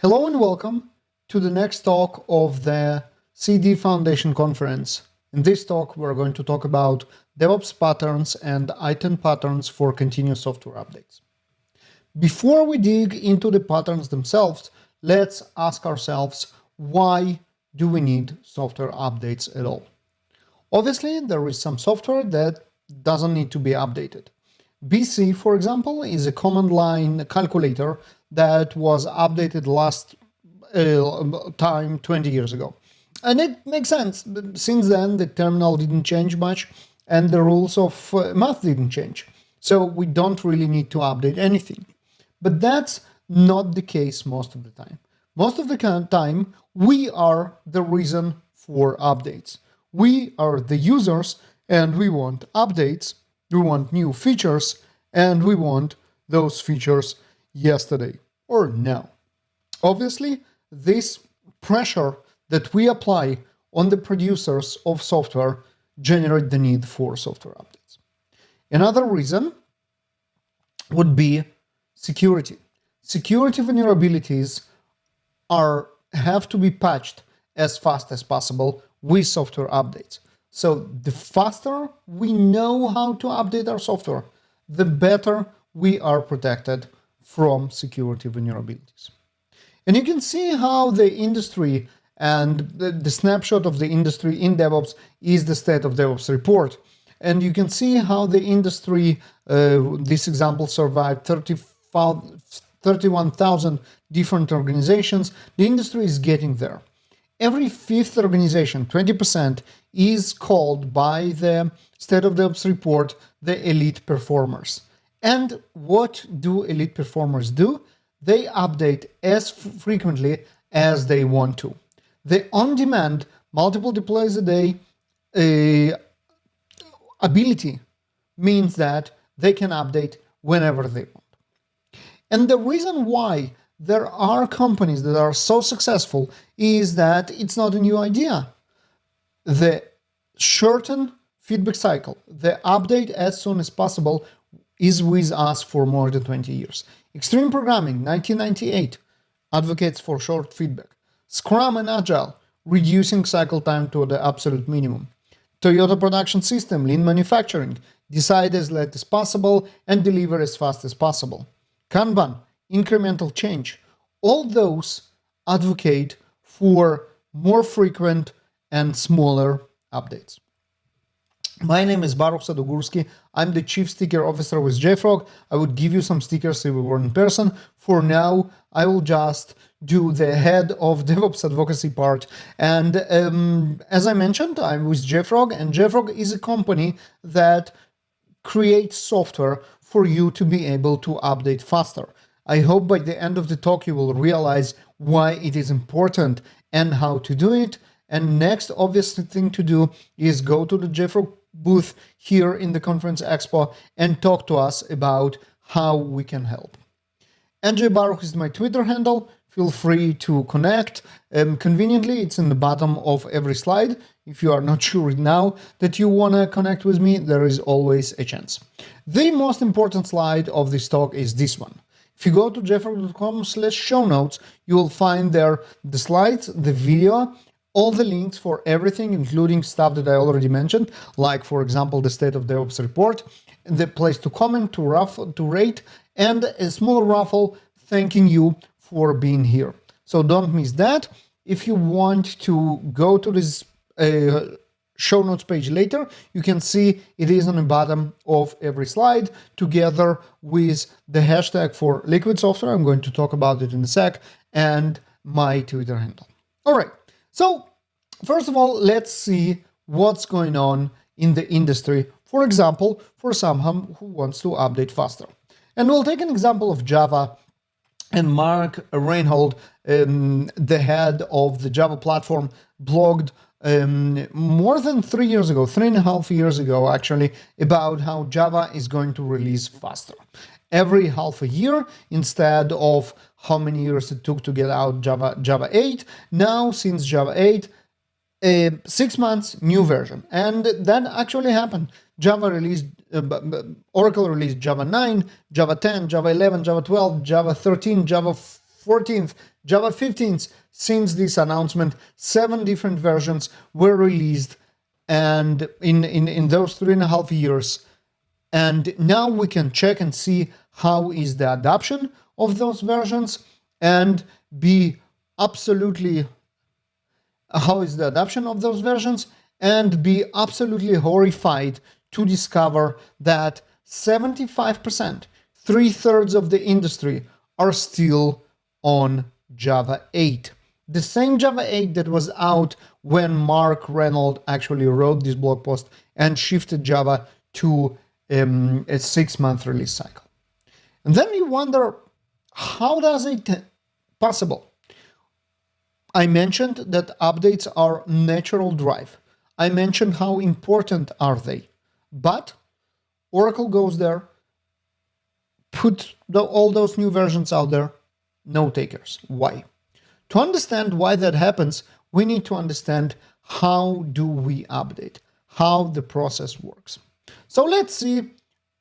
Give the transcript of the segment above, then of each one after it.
Hello and welcome to the next talk of the CD Foundation Conference. In this talk, we're going to talk about DevOps patterns and item patterns for continuous software updates. Before we dig into the patterns themselves, let's ask ourselves, why do we need software updates at all? Obviously, there is some software that doesn't need to be updated. BC, for example, is a command line calculator that was updated last time 20 years ago. And it makes sense. Since then, the terminal didn't change much and the rules of math didn't change. So we don't really need to update anything. But that's not the case most of the time. Most of the time, we are the reason for updates. We are the users and we want updates. We want new features, and we want those features yesterday or now. Obviously, this pressure that we apply on the producers of software generate the need for software updates. Another reason would be security. Security vulnerabilities have to be patched as fast as possible with software updates. So the faster we know how to update our software, the better we are protected from security vulnerabilities. And you can see how the industry and the snapshot of the industry in DevOps is the State of DevOps report. And you can see how the industry, this example survived 31,000 different organizations. The industry is getting there. Every fifth organization, 20%, is called by the State of DevOps report the elite performers. And what do elite performers do? They update as frequently as they want to. The on-demand, multiple deploys a day ability means that they can update whenever they want. And the reason why there are companies that are so successful is that it's not a new idea. The shortened feedback cycle, the update as soon as possible, is with us for more than 20 years. Extreme Programming, 1998, advocates for short feedback. Scrum and Agile, reducing cycle time to the absolute minimum. Toyota Production System, Lean Manufacturing, decide as late as possible and deliver as fast as possible. Kanban, incremental change. All those advocate for more frequent and smaller updates. My name is Baruch Sadogursky. I'm the Chief Sticker Officer with JFrog. I would give you some stickers if we were in person. For now, I will just do the head of DevOps advocacy part. And as I mentioned, I'm with JFrog, and JFrog is a company that creates software for you to be able to update faster. I hope by the end of the talk you will realize why it is important and how to do it. And next obvious thing to do is go to the JFrog booth here in the Conference Expo and talk to us about how we can help. NJ Baruch is my Twitter handle. Feel free to connect. Conveniently, it's in the bottom of every slide. If you are not sure now that you want to connect with me, there is always a chance. The most important slide of this talk is this one. If you go to jfrog.com/shownotes, you will find there the slides, the video, all the links for everything, including stuff that I already mentioned, like, for example, the State of DevOps report, the place to comment, to rate, and a small raffle thanking you for being here. So don't miss that. If you want to go to this show notes page later, you can see it is on the bottom of every slide together with the hashtag for Liquid Software. I'm going to talk about it in a sec, and my Twitter handle. All right. So first of all, let's see what's going on in the industry. For example, for someone who wants to update faster. And we'll take an example of Java. And Mark Reinhold, the head of the Java platform, blogged more than 3 years ago, 3.5 years ago, actually, about how Java is going to release faster. Every half a year, instead of how many years it took to get out Java 8, now since Java 8, 6 months, new version. And that actually happened. Oracle released Java 9, Java 10, Java 11, Java 12, Java 13, Java 14th, Java 15th. Since this announcement, 7 different versions were released, and in those 3.5 years. And now we can check and see how is the adoption of those versions, and be absolutely horrified to discover that 75%, 3/3 of the industry, are still on Java 8. The same Java 8 that was out when Mark Reynolds actually wrote this blog post and shifted Java to a 6-month release cycle. And then you wonder, how does it possible? I mentioned that updates are natural drive. I mentioned how important are they. But Oracle goes there, put all those new versions out there, no takers. Why? To understand why that happens, we need to understand how do we update, how the process works. So let's say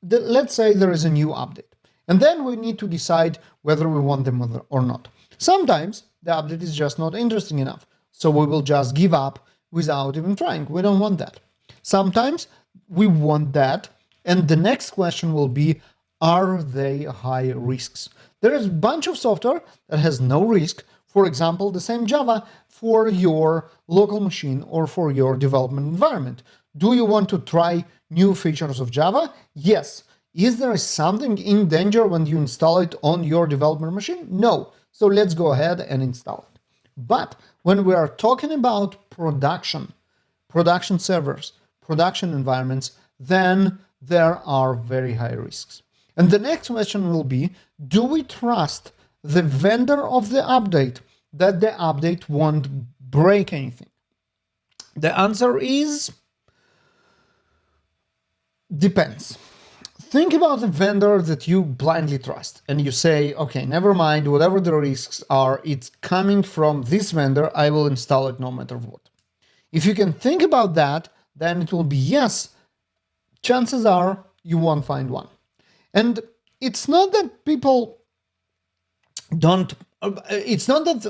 there is a new update, and then we need to decide whether we want them or not. Sometimes the update is just not interesting enough, so we will just give up without even trying. We don't want that. Sometimes we want that, and the next question will be, are they high risks? There is a bunch of software that has no risk. For example, the same Java for your local machine or for your development environment. Do you want to try new features of Java? Yes. Is there something in danger when you install it on your development machine? No. So let's go ahead and install it. But when we are talking about production servers, production environments, then there are very high risks. And the next question will be, do we trust the vendor of the update that the update won't break anything? The answer is depends. Think about the vendor that you blindly trust and you say, okay, never mind, whatever the risks are, it's coming from this vendor, I will install it no matter what. If you can think about that, then it will be yes, chances are you won't find one. And it's not that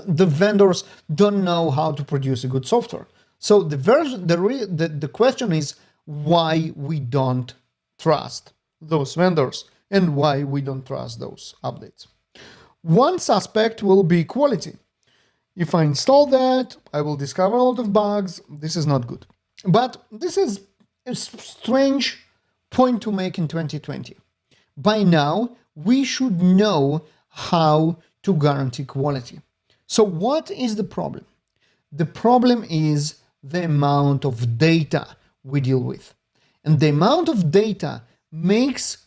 the vendors don't know how to produce a good software. So the question is why we don't trust those vendors and why we don't trust those updates. One suspect will be quality. If I install that, I will discover a lot of bugs. This is not good. But this is a strange point to make in 2020. By now, we should know how to guarantee quality. So what is the problem? The problem is the amount of data we deal with. And the amount of data makes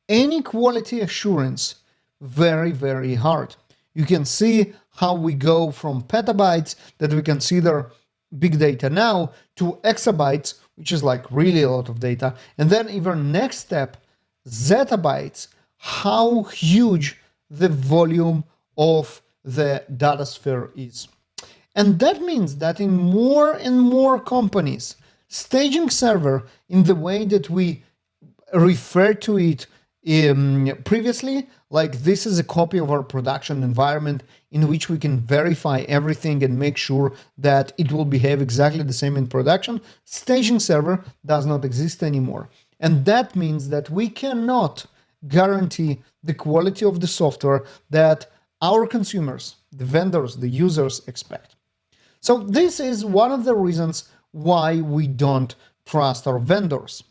any quality assurance very, very hard. You can see how we go from petabytes that we consider big data now to exabytes, which is like really a lot of data. And then even next step, zettabytes, how huge the volume of the data sphere is. And that means that in more and more companies, staging server in the way that we referred to it previously, like this is a copy of our production environment in which we can verify everything and make sure that it will behave exactly the same in production. Staging server does not exist anymore. And that means that we cannot guarantee the quality of the software that our consumers, the vendors, the users expect. So this is one of the reasons why we don't trust our vendors.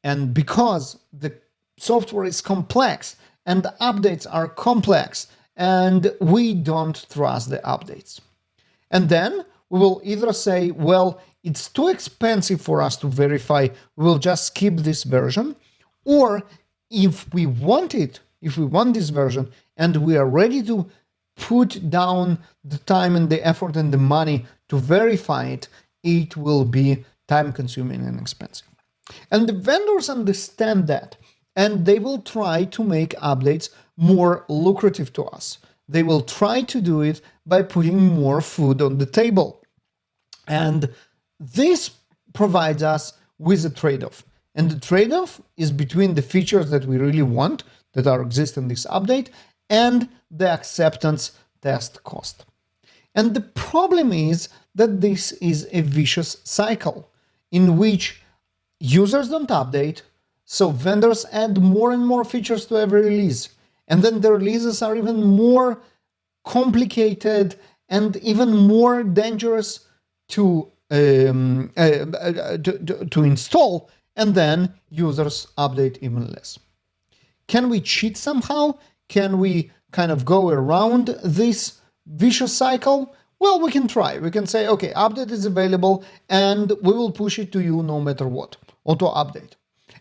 And because the software is complex and the updates are complex, and we don't trust the updates. And then we will either say, well, it's too expensive for us to verify, we'll just skip this version. Or if we want it, if we want this version and we are ready to put down the time and the effort and the money to verify it, it will be time consuming and expensive. And the vendors understand that, and they will try to make updates more lucrative to us. They will try to do it by putting more food on the table. And this provides us with a trade-off. And the trade-off is between the features that we really want, that are exist in this update, and the acceptance test cost. And the problem is that this is a vicious cycle in which users don't update, so vendors add more and more features to every release. And then the releases are even more complicated and even more dangerous to install, and then users update even less. Can we cheat somehow? Can we kind of go around this vicious cycle? Well, we can try. We can say, okay, update is available and we will push it to you no matter what, auto update.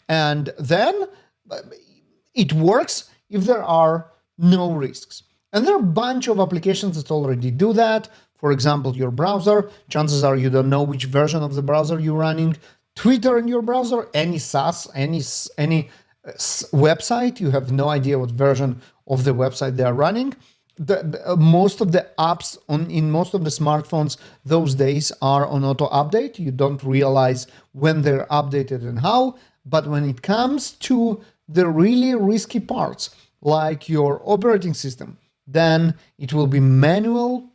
And then it works if there are no risks. And there are a bunch of applications that already do that. For example, your browser, chances are you don't know which version of the browser you're running. Twitter in your browser, any SaaS, any website, you have no idea what version of the website they are running. Most of the apps in most of the smartphones those days are on auto update. You don't realize when they're updated and how, but when it comes to the really risky parts, like your operating system, then it will be manual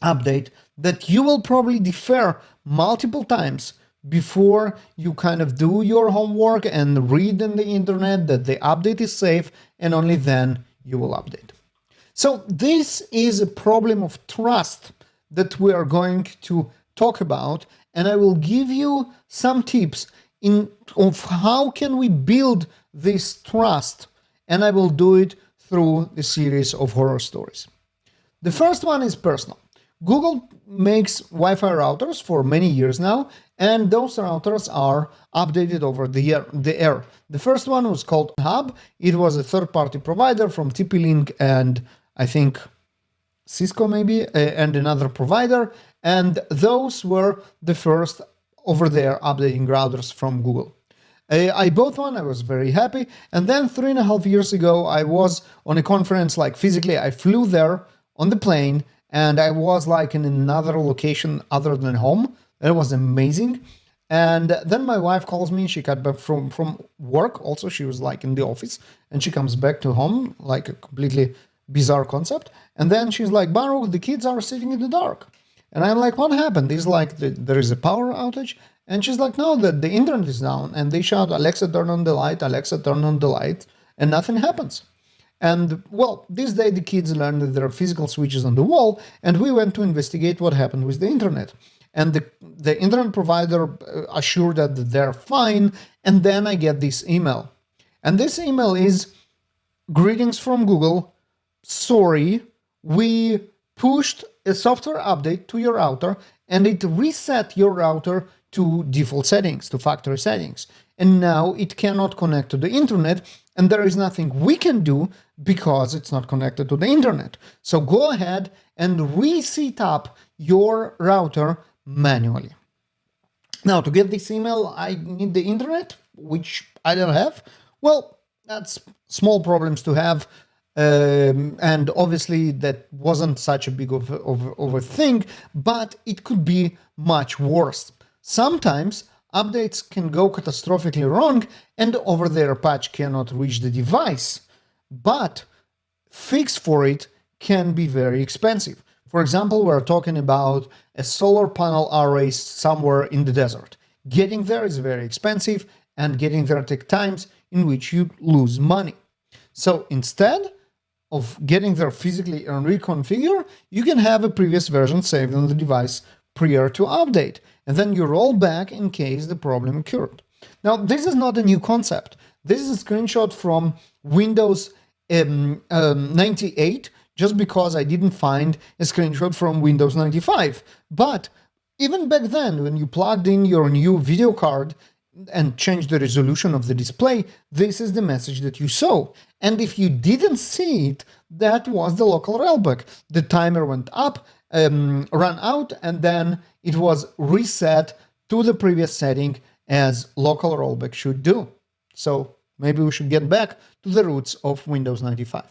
update that you will probably defer multiple times before you kind of do your homework and read on the internet that the update is safe, and only then you will update. So this is a problem of trust that we are going to talk about, and I will give you some tips of how can we build this trust, and I will do it through a series of horror stories. The first one is personal. Google makes Wi-Fi routers for many years now, and those routers are updated over the air. The first one was called Hub. It was a third-party provider from TP-Link and I think Cisco maybe, and another provider, and those were the first over-the-air updating routers from Google. I bought one, I was very happy, and then 3.5 years ago I was on a conference, like physically I flew there on the plane, and I was like in another location other than home. That was amazing. And then my wife calls me, she got back from work, also she was like in the office, and she comes back to home, like a completely bizarre concept. And then she's like, Baruch, the kids are sitting in the dark. And I'm like, what happened? It's like, there is a power outage. And she's like, no, the internet is down. And they shout, Alexa, turn on the light, Alexa, turn on the light, and nothing happens. And well, this day the kids learned that there are physical switches on the wall, and we went to investigate what happened with the internet. And the internet provider assured that they're fine, and then I get this email. And this email is, greetings from Google, sorry, we pushed a software update to your router and it reset your router to default settings, to factory settings. And now it cannot connect to the internet, and there is nothing we can do because it's not connected to the internet. So go ahead and reset up your router manually. Now, to get this email, I need the internet, which I don't have. Well, that's small problems to have. And obviously that wasn't such a big of a thing, but it could be much worse. Sometimes updates can go catastrophically wrong and over-the-air patch cannot reach the device, but fix for it can be very expensive. For example, we're talking about a solar panel array somewhere in the desert. Getting there is very expensive, and getting there takes times in which you lose money. So instead of getting there physically and reconfigure, you can have a previous version saved on the device prior to update, and then you roll back in case the problem occurred. Now, this is not a new concept. This is a screenshot from Windows 98, just because I didn't find a screenshot from Windows 95. But even back then, when you plugged in your new video card and changed the resolution of the display, this is the message that you saw. And if you didn't see it, that was the local rollback. The timer went up, ran out, and then it was reset to the previous setting as local rollback should do. So maybe we should get back to the roots of Windows 95.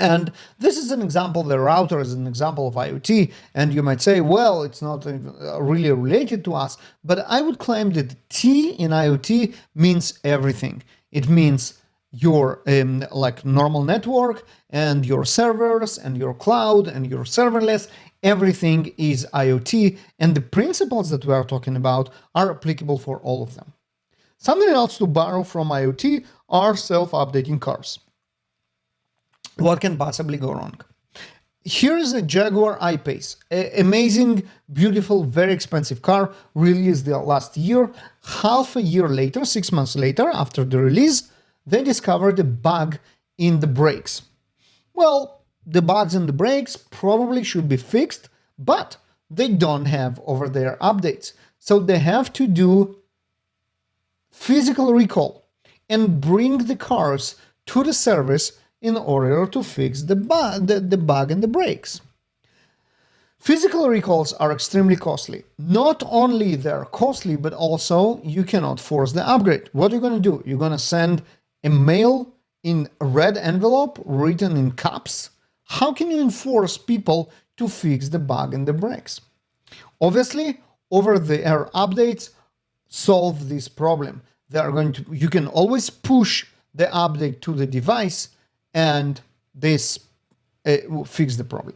And this is an example, the router is an example of IoT, and you might say, well, it's not really related to us, but I would claim that T in IoT means everything. It means your like normal network and your servers and your cloud and your serverless. Everything is IoT, and the principles that we are talking about are applicable for all of them. Something else to borrow from IoT are self-updating cars. What can possibly go wrong? Here is a Jaguar I-Pace, amazing, beautiful, very expensive car, released last year. Half a year later, 6 months later, after the release, they discovered a bug in the brakes. Well, the bugs in the brakes probably should be fixed, but they don't have over-the-air updates. So they have to do physical recall and bring the cars to the service in order to fix the bug in the brakes. Physical recalls are extremely costly. Not only they're costly, but also you cannot force the upgrade. What are you going to do? You're going to send a mail in a red envelope written in caps? How can you enforce people to fix the bug in the brakes? Obviously, over-the-air updates solve this problem. You can always push the update to the device, and this will fix the problem.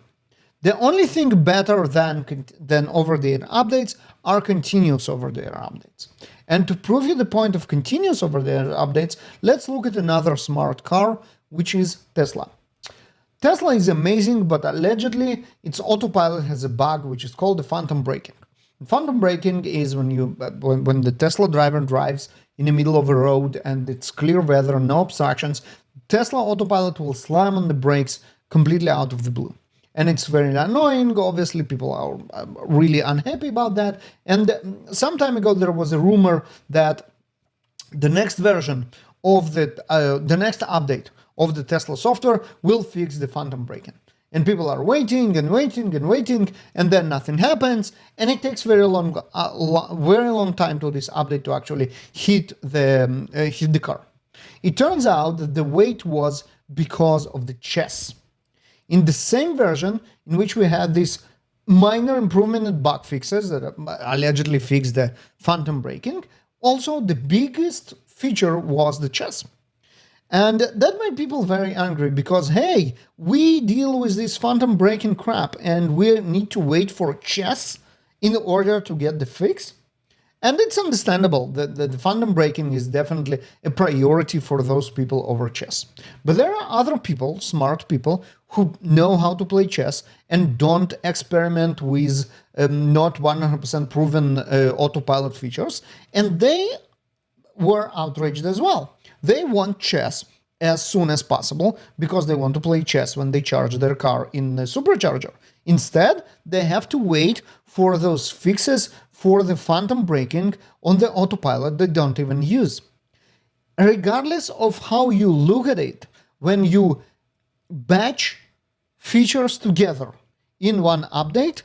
The only thing better than over-the-air updates are continuous over-the-air updates. And to prove you the point of continuous over-the-air updates, let's look at another smart car, which is Tesla. Tesla is amazing, but allegedly its autopilot has a bug which is called the phantom braking. Phantom braking is when the Tesla driver drives in the middle of a road and it's clear weather, no obstructions, Tesla autopilot will slam on the brakes completely out of the blue. And it's very annoying. Obviously, people are really unhappy about that. And some time ago, there was a rumor that the next version of the next update of the Tesla software will fix the phantom braking. And people are waiting and waiting and waiting, and then nothing happens, and it takes very long time to this update to actually hit the car. It turns out that the wait was because of the chess. In the same version in which we had this minor improvement and bug fixes that allegedly fixed the phantom braking, also the biggest feature was the chess. And that made people very angry because, hey, we deal with this phantom braking crap and we need to wait for chess in order to get the fix. And it's understandable that the phantom braking is definitely a priority for those people over chess. But there are other people, smart people, who know how to play chess and don't experiment with not 100% proven autopilot features. And they were outraged as well. They want chess as soon as possible because they want to play chess when they charge their car in the supercharger. Instead, they have to wait for those fixes for the phantom braking on the autopilot they don't even use. Regardless of how you look at it, when you batch features together in one update,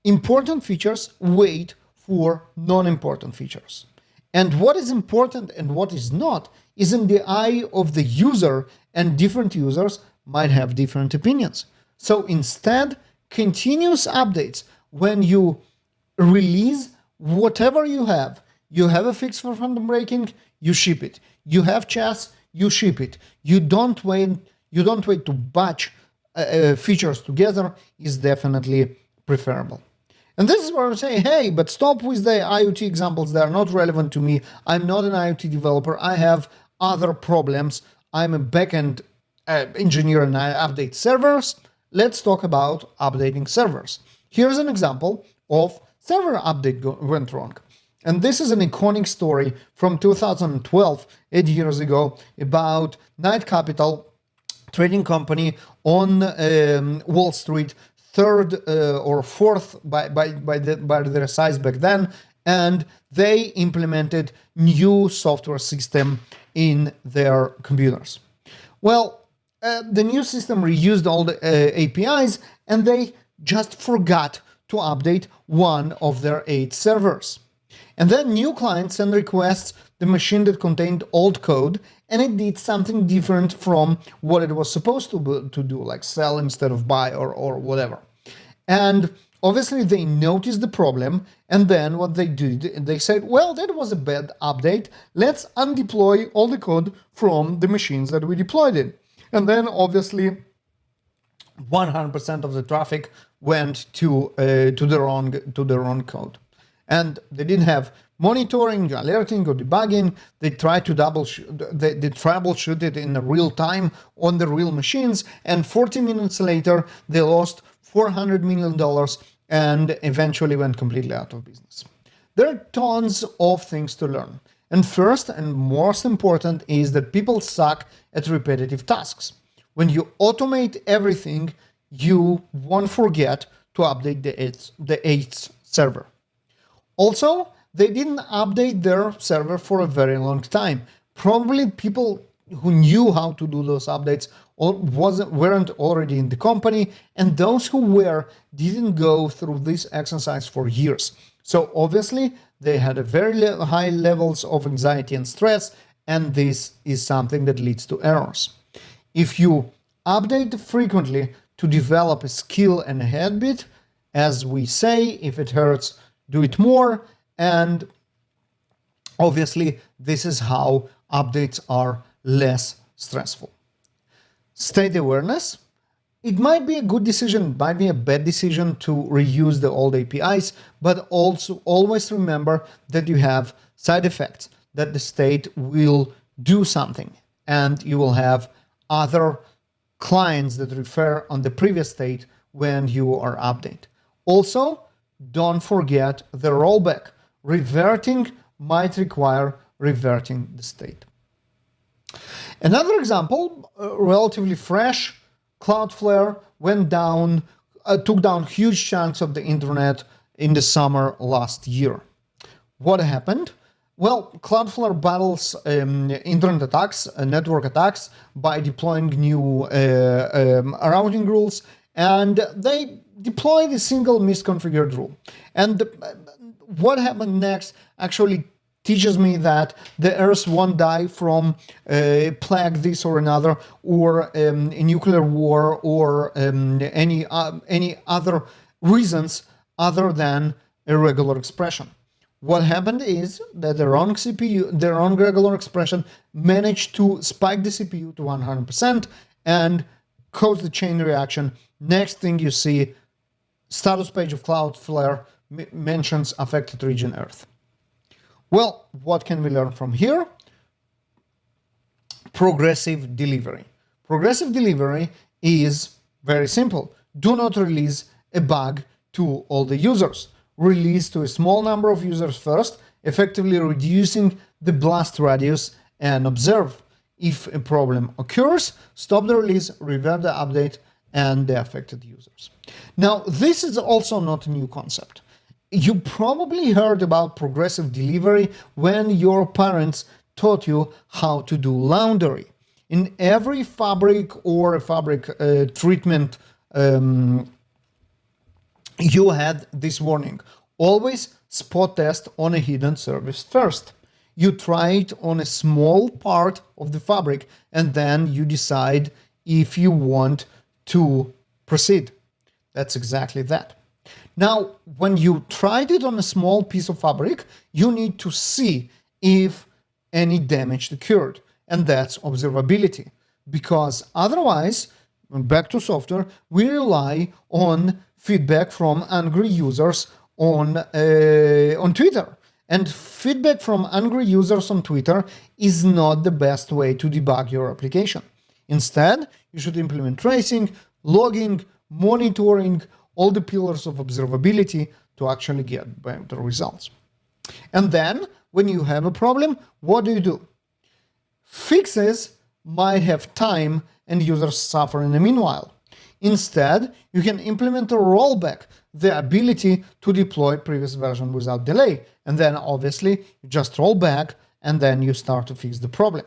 important features wait for non-important features. And what is important and what is not is in the eye of the user, and different users might have different opinions. So instead, continuous updates, when you release whatever you have a fix for phantom braking, you ship it. You have chess, you ship it. You don't wait to batch features together is definitely preferable. And this is where I say, hey, but stop with the IoT examples. They are not relevant to me. I'm not an IoT developer. I have other problems. I'm a backend engineer and I update servers. Let's talk about updating servers. Here's an example of server update went wrong. And this is an iconic story from 2012, 8 years ago, about Knight Capital, trading company on Wall Street, third or fourth by their size back then, and they implemented new software system in their computers. Well, the new system reused all the APIs, and they just forgot to update one of their 8 servers. And then new clients send requests the machine that contained old code, and it did something different from what it was supposed to do, like sell instead of buy or whatever. And Obviously, they noticed the problem, and then what they did, they said, well, that was a bad update. Let's undeploy all the code from the machines that we deployed it. And then, obviously, 100% of the traffic went to their own code. And they didn't have monitoring, alerting, or debugging. They tried to they troubleshoot it in real time on the real machines, and 40 minutes later, they lost $400 million and eventually went completely out of business. There are tons of things to learn. And first and most important is that people suck at repetitive tasks. When you automate everything, you won't forget to update the 8th server. Also, they didn't update their server for a very long time. Probably people who knew how to do those updates weren't already in the company, and those who were didn't go through this exercise for years. So obviously, they had a very high levels of anxiety and stress, and this is something that leads to errors. If you update frequently to develop a skill and a habit, as we say, if it hurts, do it more, and obviously this is how updates are less stressful. State awareness. It might be a good decision, it might be a bad decision to reuse the old APIs, but also always remember that you have side effects, that the state will do something, and you will have other clients that refer on the previous state when you are update. Also, don't forget the rollback. Reverting might require reverting the state. Another example, relatively fresh, Cloudflare took down huge chunks of the internet in the summer last year. What happened? Well, Cloudflare battles internet attacks, network attacks, by deploying new routing rules, and they deployed a single misconfigured rule. And what happened next actually teaches me that the Earth won't die from a plague, this or another, or a nuclear war, or any other reasons other than a regular expression. What happened is that the wrong CPU, the wrong regular expression, managed to spike the CPU to 100% and cause the chain reaction. Next thing you see, status page of Cloudflare mentions affected region Earth. Well, what can we learn from here? Progressive delivery. Progressive delivery is very simple. Do not release a bug to all the users. Release to a small number of users first, effectively reducing the blast radius, and observe. If a problem occurs, stop the release, revert the update, and the affected users. Now, this is also not a new concept. You probably heard about progressive delivery when your parents taught you how to do laundry. In every fabric or a fabric treatment, you had this warning. Always spot test on a hidden service first. You try it on a small part of the fabric, and then you decide if you want to proceed. That's exactly that. Now, when you tried it on a small piece of fabric, you need to see if any damage occurred, and that's observability. Because otherwise, back to software, we rely on feedback from angry users on Twitter. And feedback from angry users on Twitter is not the best way to debug your application. Instead, you should implement tracing, logging, monitoring, all the pillars of observability to actually get better results. And then, when you have a problem, what do? Fixes might have time and users suffer in the meanwhile. Instead, you can implement a rollback, the ability to deploy previous version without delay. And then obviously you just roll back and then you start to fix the problem.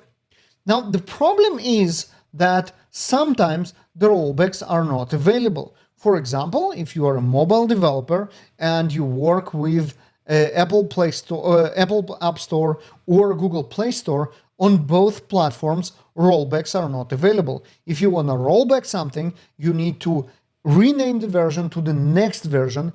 Now, the problem is that sometimes the rollbacks are not available. For example, if you are a mobile developer and you work with Apple Play Store, Apple App Store or Google Play Store, on both platforms, rollbacks are not available. If you want to roll back something, you need to rename the version to the next version,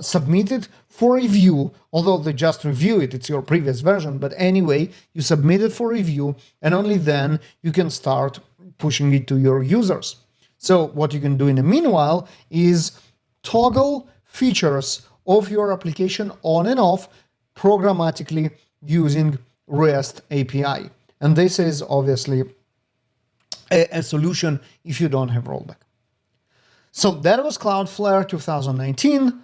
submit it for review, although they just review it, it's your previous version, but anyway, you submit it for review, and only then you can start pushing it to your users. So what you can do in the meanwhile is toggle features of your application on and off programmatically using REST API. And this is obviously a solution if you don't have rollback. So that was Cloudflare 2019,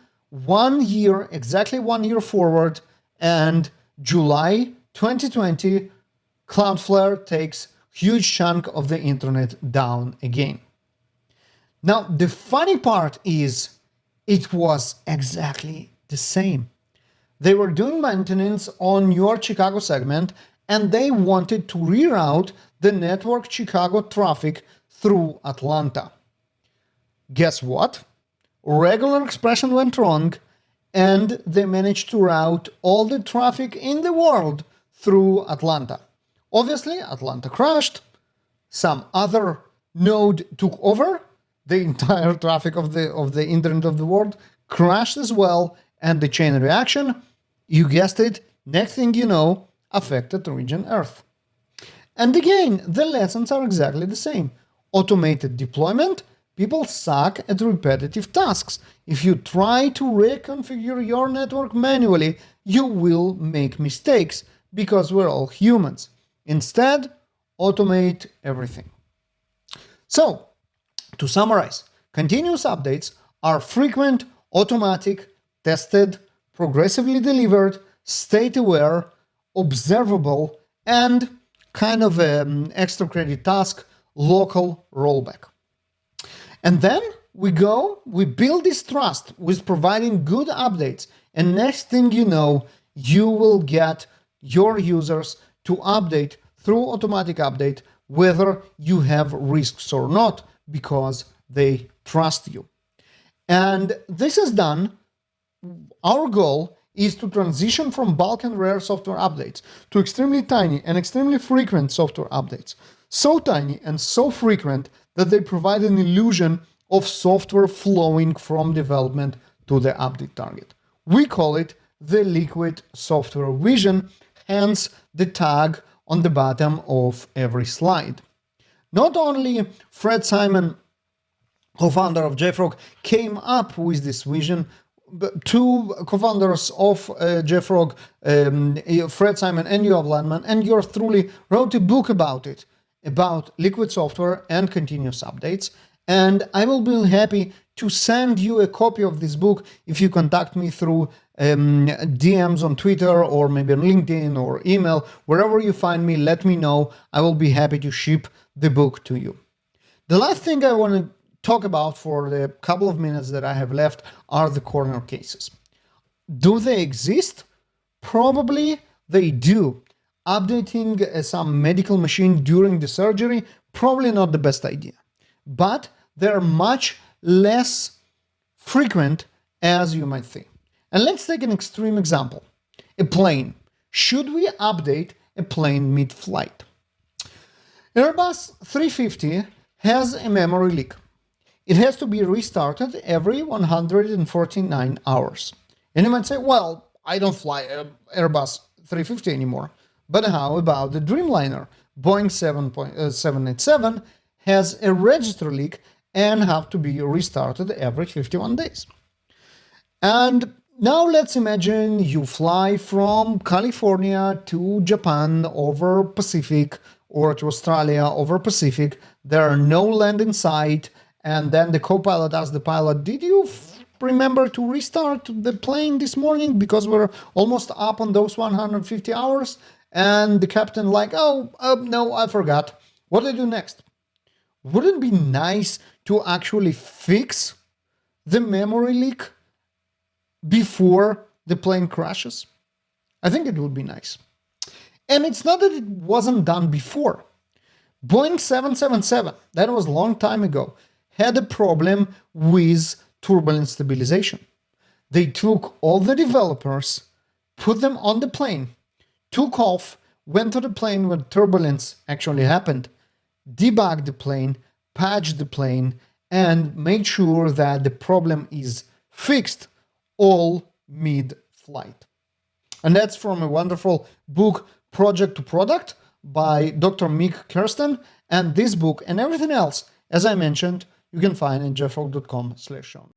exactly 1 year forward, and July 2020, Cloudflare takes huge chunk of the internet down again. Now, the funny part is it was exactly the same. They were doing maintenance on your Chicago segment, and they wanted to reroute the network Chicago traffic through Atlanta. Guess what? Regular expression went wrong, and they managed to route all the traffic in the world through Atlanta. Obviously, Atlanta crashed. Some other node took over. The entire traffic of the internet of the world crashed as well, and the chain reaction, you guessed it, next thing you know, affected region Earth. And again, the lessons are exactly the same. Automated deployment, people suck at repetitive tasks. If you try to reconfigure your network manually, you will make mistakes because we're all humans. Instead, automate everything. So, to summarize, continuous updates are frequent, automatic, tested, progressively delivered, state-aware, observable, and kind of an extra credit task, local rollback. And then we build this trust with providing good updates. And next thing you know, you will get your users to update through automatic update, whether you have risks or not, because they trust you. And this is done. Our goal is to transition from bulk and rare software updates to extremely tiny and extremely frequent software updates. So tiny and so frequent that they provide an illusion of software flowing from development to the update target. We call it the liquid software vision, hence the tag on the bottom of every slide. Not only Fred Simon, co-founder of JFrog, came up with this vision, but two co-founders of JFrog, Fred Simon and Yoav Landman, and yours truly wrote a book about it, about liquid software and continuous updates. And I will be happy to send you a copy of this book if you contact me through DMs on Twitter or maybe on LinkedIn or email. Wherever you find me, let me know. I will be happy to ship the book to you. The last thing I want to talk about for the couple of minutes that I have left are the corner cases. Do they exist? Probably they do. Updating some medical machine during the surgery, probably not the best idea. But they're much less frequent as you might think. And let's take an extreme example. A plane. Should we update a plane mid-flight? Airbus 350 has a memory leak. It has to be restarted every 149 hours. And you might say, well, I don't fly Airbus 350 anymore. But how about the Dreamliner? Boeing 787 has a register leak and have to be restarted every 51 days. And now let's imagine you fly from California to Japan over Pacific, or to Australia over Pacific. There are no land in sight. And then the co-pilot asks the pilot, did you remember to restart the plane this morning? Because we're almost up on those 150 hours. And the captain no, I forgot. What do I do next? Wouldn't it be nice to actually fix the memory leak before the plane crashes? I think it would be nice. And it's not that it wasn't done before. Boeing 777, that was a long time ago, had a problem with turbulence stabilization. They took all the developers, put them on the plane, took off, went to the plane when turbulence actually happened, debugged the plane, patched the plane, and make sure that the problem is fixed all mid-flight. And that's from a wonderful book, Project to Product, by Dr. Mick Kirsten. And this book and everything else, as I mentioned, you can find in jfrog.com/show.